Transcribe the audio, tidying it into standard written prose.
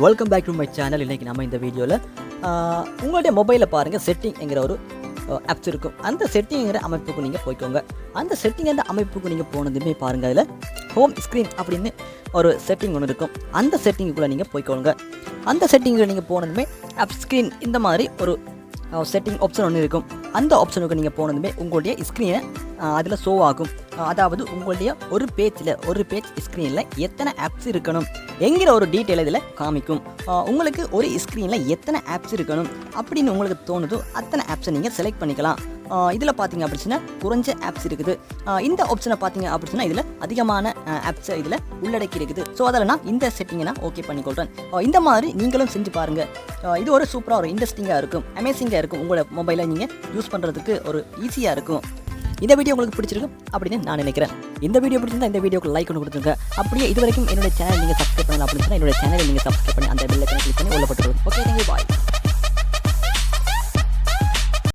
Welcome back to my channel. இன்றைக்கி நம்ம இந்த வீடியோவில் உங்களுடைய மொபைலில் பாருங்கள் செட்டிங்கிற ஒரு ஆப்ஸ் இருக்கும். அந்த செட்டிங்கிற அமைப்புக்கு நீங்கள் போய்க்கோங்க. அந்த செட்டிங்கிற அமைப்புக்கு நீங்கள் போனதுமே பாருங்கள், அதில் ஹோம் ஸ்க்ரீன் அப்படின்னு ஒரு செட்டிங் ஒன்று இருக்கும். அந்த செட்டிங்குள்ளே நீங்கள் போய்க்கோங்க. அந்த செட்டிங்கில் நீங்கள் போனதுமே ஆப் ஸ்க்ரீன் இந்த மாதிரி ஒரு செட்டிங் ஆப்ஷன் ஒன்று இருக்கும். அந்த ஆப்ஷனுக்கு நீங்கள் போனதுமே உங்களுடைய ஸ்க்ரீனை அதில் ஷோ ஆகும். அதாவது உங்களுடைய ஒரு பேஜ் ஸ்க்ரீனில் எத்தனை ஆப்ஸ் இருக்கணும் என்கிற ஒரு டீட்டெயில் இதில் காமிக்கும். உங்களுக்கு ஒரு ஸ்க்ரீனில் எத்தனை ஆப்ஸ் இருக்கணும் அப்படின்னு உங்களுக்கு தோணுதோ அத்தனை ஆப்ஸை நீங்கள் செலக்ட் பண்ணிக்கலாம். இதில் பார்த்தீங்க அப்படின்னா குறைஞ்ச ஆப்ஸ் இருக்குது. இந்த ஆப்ஷனை பார்த்தீங்க அப்படின்னா இதில் அதிகமான ஆப்ஸை இதில் உள்ளடக்கி இருக்குது. ஸோ அதில் நான் இந்த செட்டிங்கை நான் ஓகே பண்ணிக்கொள்கிறேன். இந்த மாதிரி நீங்களும் செஞ்சு பாருங்கள். இது ஒரு சூப்பராக ஒரு இன்ட்ரெஸ்டிங்காக இருக்கும், அமேசிங்காக இருக்கும். உங்களோட மொபைலை நீங்கள் யூஸ் பண்ணுறதுக்கு ஒரு ஈஸியாக இருக்கும். இந்த வீடியோ உங்களுக்கு பிடிச்சிருக்கும் அப்படின்னு நான் நினைக்கிறேன். இந்த வீடியோ பிடிச்சிருந்தா இந்த வீடியோக்கு லைக் ஒன்று கொடுத்துருங்க. அப்படியே இது வரைக்கும் என்னோட சேனல் நீங்கள் சப்ஸ்கிரைப் பண்ணலாம் அப்படின்னு சொன்னால் என்னோட சேனலை நீங்கள் சப்ஸ்கிரைப் பண்ணி அந்த பெல் ஐகானை கிளிக் பண்ணி உள்ளப்பட்டுருவோம். ஓகே.